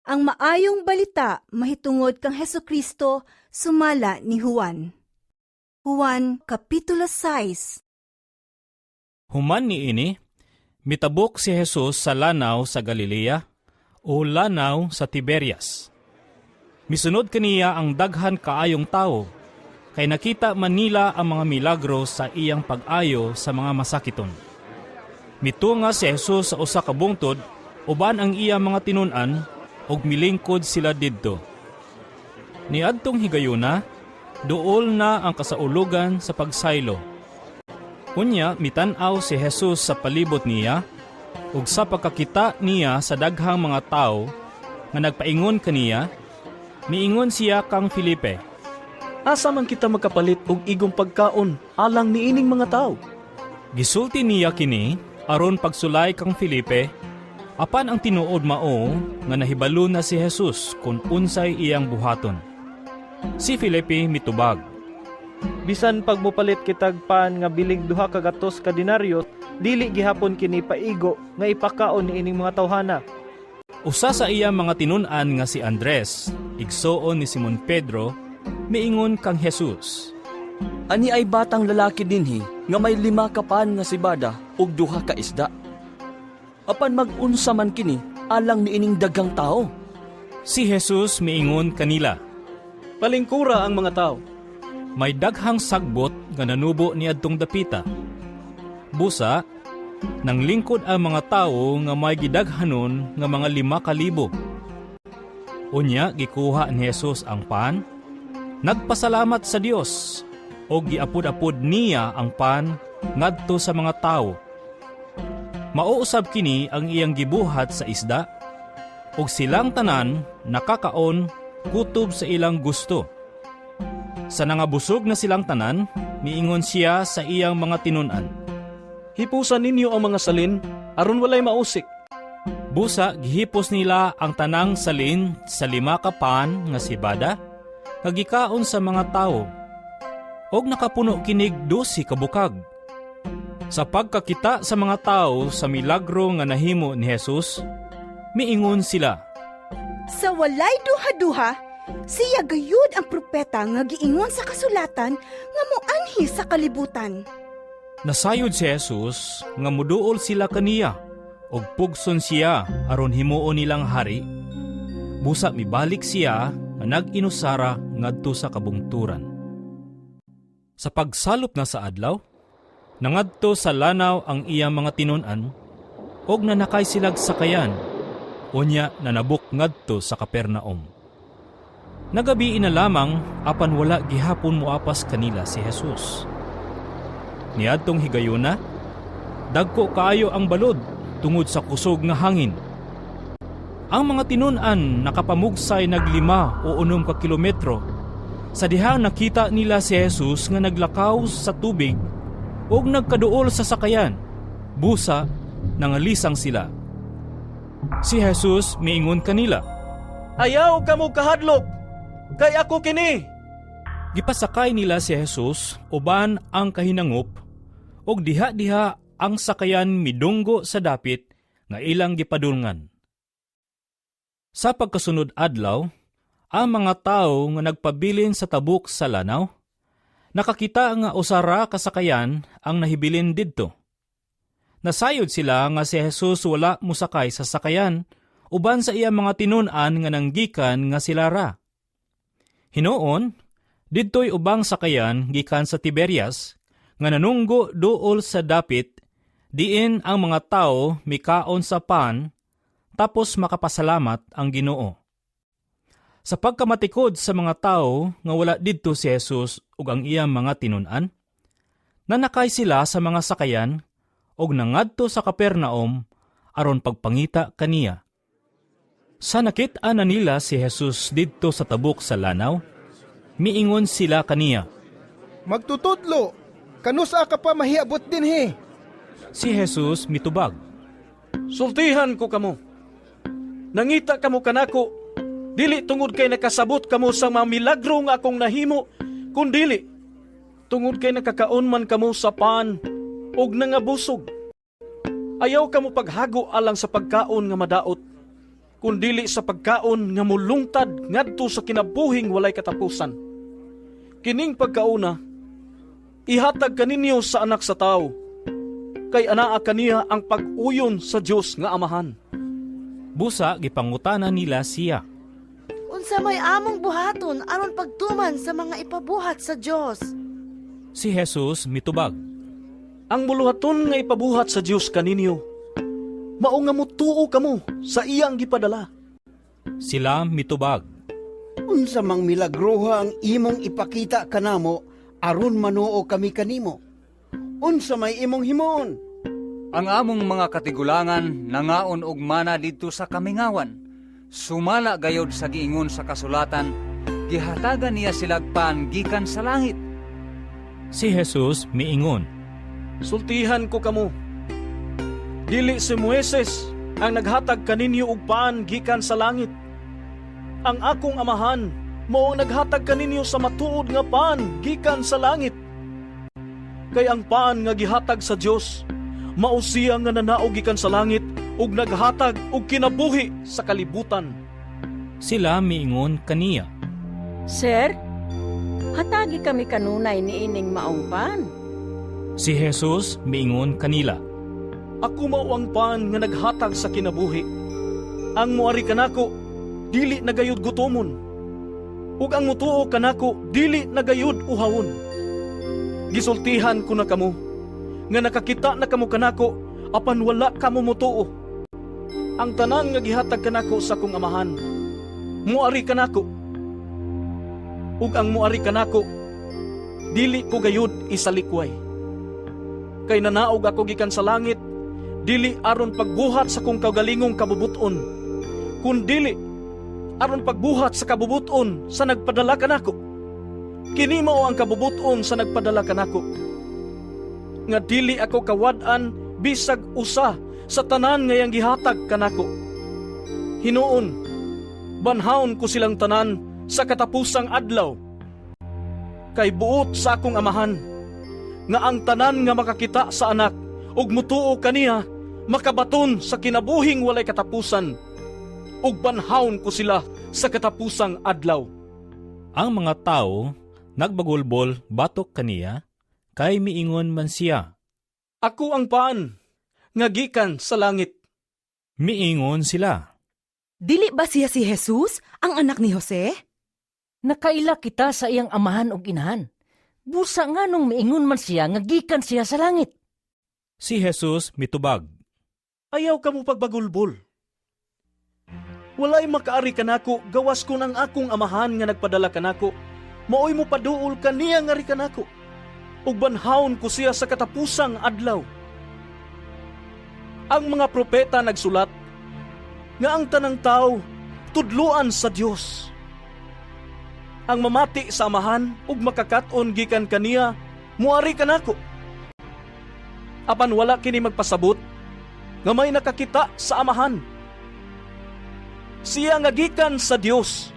Ang maayong balita mahitungod kang Hesukristo sumala ni Juan. Juan Kapitulo 6. Human ni ini, mitabok si Jesus sa lanaw sa Galilea o lanaw sa Tiberias. Misunod kaniya ang daghan kaayong tao, kay nakita man nila ang mga milagro sa iyang pag-ayo sa mga masakiton. Mitunga si Jesus sa usa ka bungtod, uban ang iyang mga tinun-an, og milingkod sila didto. Niadtong higayuna, duol na ang kasaulugan sa pagsaylo. Unya, mitan-aw si Jesus sa palibot niya, ug sa pagkakita niya sa daghang mga tao nga nagpaingon kaniya, miingon siya kang Felipe, Asa man kita magkapalit og igong pagkaon alang niining mga tao? gisulti niya kini aron pagsulay kang Felipe, apan ang tinuod mao nga nahibalo na si Jesus kung unsay iyang buhaton. Si Felipe mitubag, Bisan pag mopalit kitag pan nga bilig duha ka gatos ka denaryo, dili gihapon kini paigo nga ipakaon niining mga tawhana. Usa sa iyang mga tinun-an nga si Andres, igsoon ni Simon Pedro, miingon kang Jesus, Ani ay batang lalaki dinhi nga may 5 ka pan nga sibada ug 2 ka isda. Apan mag-unsa man kini alang niining daghang tao. Si Jesus miingon kanila, Palingkura ang mga tao. may daghang sagbot nga nanubo ni adtong dapita. Busa, nang lingkod ang mga tao nga may gidaghanon nga mga 5,000. Unya, gikuha ni Jesus ang pan, nagpasalamat sa Dios, o giapod-apod niya ang pan ngadto sa mga tao. Mauusab kini ang iyang gibuhat sa isda, ug silang tanan nakakaon kutob sa ilang gusto. Sa nangabusog na silang tanan, miingon siya sa iyang mga tinun-an, Hipusan ninyo ang mga salin aron walay mausik. Busa, gihipos nila ang tanang salin sa 5 ka pan nga sibada, kagikaon sa mga tao, og nakapuno kinig 12 ka bukag. Sa pagkakita sa mga tao sa milagro nga nahimo ni Jesus, miingon sila, Sa walay duha-duha, siya gayud ang propeta nga giingon sa kasulatan nga moanhi sa kalibutan. Nasayod si Jesus nga muduol sila kaniya, og pugson siya aron himuon nilang hari. Busa mibalik siya nga nag-inusara ngadto sa kabungturan. Sa pagsalop na sa adlaw, nangadto sa lanaw ang iyang mga tinun-an, og nanakay silag sakayan, unya nanabuk ngadto sa Capernaum. Nagabi na lamang apan wala gihapon moapas kanila si Jesus. Niadtong higayuna, dagko kaayo ang balod tungod sa kusog nga hangin. Ang mga tinun-an nakapamugsay nag 5 o 6 ka kilometro. Sa diha nakita nila si Jesus nga naglakaw sa tubig ug nagkaduol sa sakayan. Busa, nangalisang sila. Si Jesus miingon kanila, Ayaw kamo kahadlok, kay ako kini. Gipasakay nila si Jesus uban ang kahinangop ug diha-diha ang sakayan midunggo sa dapit nga ilang gipadulngan. Sa pagkasunod adlaw, ang mga tao nga nagpabilin sa tabuk sa lanaw, nakakita nga usara kasakayan ang nahibilin didto. Nasayod sila nga si Jesus wala musakay sa sakayan uban sa iyang mga tinun-an nga nanggikan nga sila ra. Hinoon, didto'y ubang sakayan gikan sa Tiberias nga nanunggo duol sa dapit, diin ang mga tao mikaon sa pan tapos makapasalamat ang Ginoo. Sa pagkamatikod sa mga tao nga wala didto si Jesus ug ang iyang mga tinun-an, nanakay sila sa mga sakayan ug nangadto sa Capernaum aron pagpangita kaniya. Sa nakit-an na nila si Jesus didto sa tabuk sa lanaw, miingon sila kaniya, Magtutudlo, kanusa ka pa mahiabot din he. Si Jesus mitubag, Sultihan ko kamo. Nangita kamo kanako, dili tungod kay nakasabot kamo sa mga milagro nga akong nahimo, kundili tungod kay nakakaon man kamo sa pan og nangabusog. Ayaw kamo paghago alang sa pagkaon nga madaot, kundili sa pagkaon nga mulungtad ngadto sa kinabuhing walay katapusan. Kining pagkauna, ihatag kaninyo sa anak sa tao, kay anaa kaniya ang pag-uyon sa Dios nga Amahan. Busa gipangutana nila siya. Unsa may among buhaton aron pagtuman sa mga ipabuhat sa Dios? Si Jesus mitubag. Ang muluhaton nga ipabuhat sa Dios kaninyo, mao nga mutuo kamo sa iyang gipadala. Sila mitubag. Unsa mang milagroha ang imong ipakita kanamo aron manuo kami kanimo. Unsa may imong himuon? Ang among mga katigulangan nangaon og mana didto sa kamingawan. Sumala gayod sa giingon sa kasulatan, gihatagan niya silagpan gikan sa langit. Si Jesus miingon. Sultihan ko kamo. Dili si Moises ang naghatag kaninyo og paan gikan sa langit. Ang akong Amahan mao ang naghatag kaninyo sa matuod nga paan gikan sa langit. Kay ang paan nga gihatag sa Dios mao siya nga nanaog gikan sa langit ug naghatag og kinabuhi sa kalibutan. Sila miingon kaniya. Sir, hatagi kami kanunay ni ining maong pan. Si Jesus miingon kanila. Ako mao ang paan nga naghatag sa kinabuhi. Ang moari kanako dili nagayud gutomon. Ug ang mutuo kanako dili nagayud uhawon. Gisultihan ko na kamo nga nakakita na kamo kanako apan wala kamo mutuo. Ang tanan nga gihatag kanako sa akong Amahan, muari kanako. Ug ang muari kanako dili ko gayud isalikway. Kay nanaog ako gikan sa langit, dili aron pagbuhat sa kong kaugalingong kabubuton, kundili aron pagbuhat sa kabubuton sa nagpadala kanako. Kini mao ang kabubuton sa nagpadala kanako. Nga dili ako kawad-an bisag usa sa tanan ngayang gihatag kanako. Hinuon, banhaon ko silang tanan sa katapusang adlaw. Kay buot sa akong Amahan, nga ang tanan nga makakita sa anak ug mutuo kaniya makabaton sa kinabuhing walay katapusan, ug banhaon ko sila sa katapusang adlaw. Ang mga tao nagbagulbol batok kaniya, kay miingon man siya. Ako ang paan nga gikan sa langit. Miingon sila. Dili ba siya si Jesus, ang anak ni Jose? Nakaila kita sa iyang amahan ug inahan. Busa nga nung miingon man siya nga gikan siya sa langit. Si Jesus mitubag. Ayaw ka mo pagbagulbol. Walay makaari kanako gawas ko ng akong Amahan nga nagpadala kanako. Maoy mo paduol kaniya nga ri kanako. Ug banhaon ko siya sa katapusang adlaw. Ang mga propeta nagsulat nga ang tanang tao tudluan sa Dios. Ang mamati sa Amahan ug makakaton gikan kaniya muari kanako. Apan wala kini magpasabot nga may nakakita sa Amahan. Siya nga gikan sa Dios,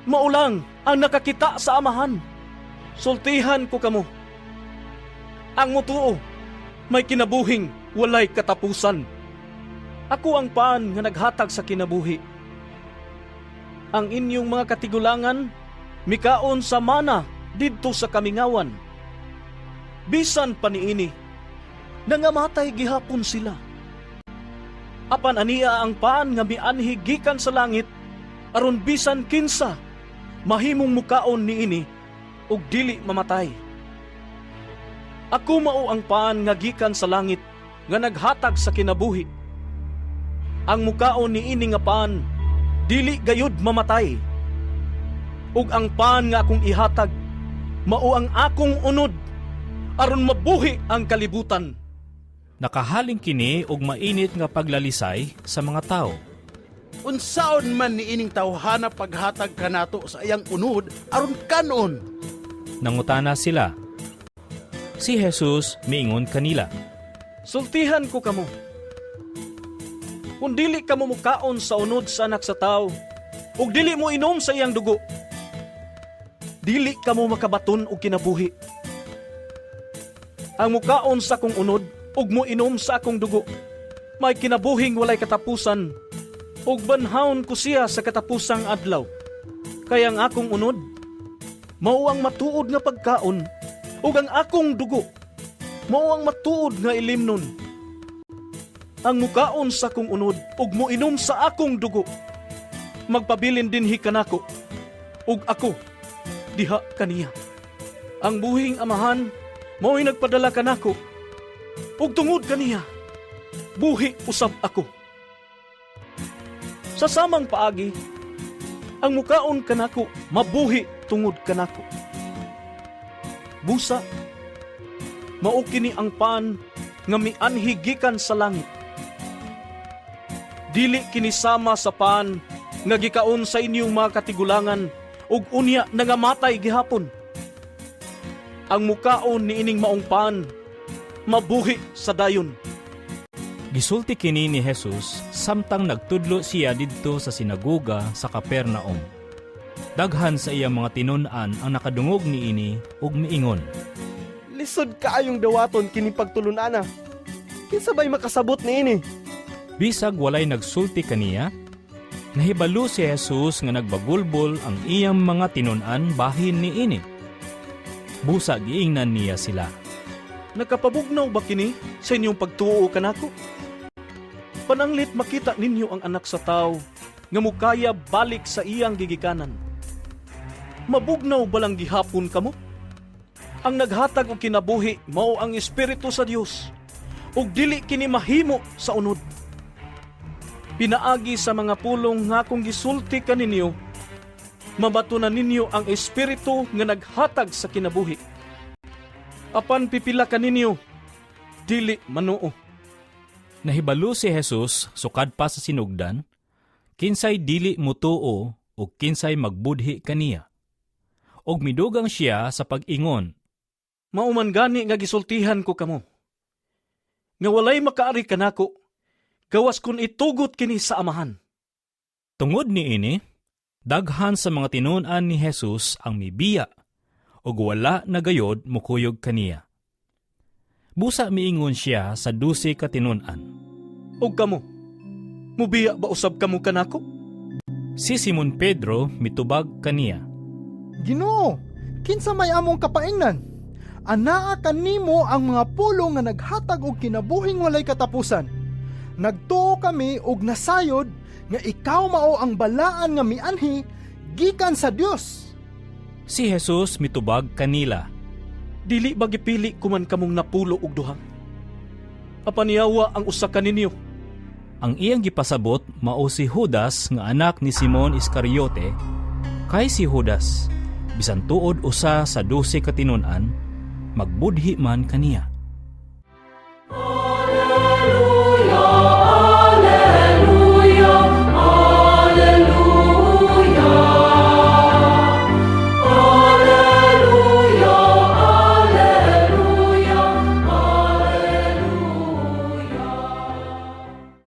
maulang ang nakakita sa Amahan. Sultihan ko kamo. Ang mutuo may kinabuhing walay katapusan. Ako ang paan nga naghatag sa kinabuhi. Ang inyong mga katigulangan mikaon sa mana didto sa kamingawan. Bisan pa niini, nangamatay gihapon sila. Apan aniya ang paan nga mianhi gikan sa langit, aron bisan kinsa mahimong mukaon niini ug dili mamatay. Ako mao ang paan nga gikan sa langit nga naghatag sa kinabuhi. Ang mukaon niini nga paan dili gayud mamatay. Ug ang paan nga akong ihatag mao ang akong unod aron mabuhi ang kalibutan. Nakahaling kini og mainit nga paglalisay sa mga tao. Unsaon man ni ining tawhana paghatag kanato sa iyang unod aron kanon. Nangutana sila. Si Jesus miingon kanila. Sultihan ko kamo. Kung dili kamo mukaon sa unod sa anak sa tao, ug dili mo inom sa iyang dugo, dili kamo makabaton og kinabuhi. Ang mukaon sa akong unod ug mo inom sa akong dugo, may kinabuhing walay katapusan, ug banhawon ko siya sa katapusang adlaw. Kaya ang akong unod, mao ang matuod nga pagkaon, ug ang akong dugo, mao ang matuod nga ilimnon. Ang mukaon sa akong unod, ug moinom sa akong dugo, magpabilin dinhi kanako, ug ako diha kaniya. Ang buhing amahan, mao'y nagpadala kanako, ug tungod kaniya, buhi usab ako. Sa samang paagi, ang mukaon kanako, mabuhi tungod kanako. Busa, mao kini ang paan nga mianhi gikan sa langit. Dili kini sama sa paan nga gikaon sa inyong mga katigulangan ug unya nangamatay gihapon. Ang mukaon ni ining maong paan, mabuhi sa dayon. Gisulti kini ni Jesus samtang nagtudlo siya didto sa sinagoga sa Capernaum. Daghan sa iyang mga tinun-an ang nakadungog ni ini ug miingon, Lisod kaayong dawaton kini pagtulunana. Kinsa ba'y makasabot ni ini? bisag walay nagsulti kaniya. Nahibalo si Jesus nga nagbagulbol ang iyang mga tinun-an bahin ni ini. Busa giingnan niya sila. Nakapabugnaw ba kini sa inyong pagtuo kanako? Pananglit makita ninyo ang anak sa tao nga mukaya balik sa iyang gigikanan. Mabugnaw balang gihapon kamo? Ang naghatag og kinabuhi mao ang Espiritu sa Dios, ug dili kini mahimo sa unod. Pinaagi sa mga pulong nga akong gisulti kaninyo, mabatunan ninyo ang Espiritu nga naghatag sa kinabuhi. Apan pipila kaninyo, dili manuo. Nahibalo si Jesus sukad pa sa sinugdan, kinsay dili mutuo o kinsay magbudhi kaniya. Og midugang siya sa pag-ingon, Mauman gani nga gisultihan ko kamo. Nga walay makaari kanako, gawas kun itugot kini sa amahan. tungod ni ini, daghan sa mga tinun-an ni Jesus ang mibiya, og wala na gayod mukuyog kaniya. Busa miingon siya sa 12 ka tinun-an. Og kamo, mubiya ba usab kamo kanako? Si Simon Pedro mitubag kaniya. Ginoo, kinsa may among kapaingnan? Anaa kanimo ang mga pulong nga naghatag og kinabuhing walay katapusan. Nagtuo kami og nasayod nga ikaw mao ang balaan nga mianhi gikan sa Dios. Si Jesus mitubag kanila. Dili ba gipili kuman kamong napulo og duha? Apaniyawa ang usa kaninyo. Ang iyang gipasabot mao si Judas nga anak ni Simon Iscariote, kay si Judas, bisan tuod usa sa 12 ka tinun-an, magbudhi man kaniya.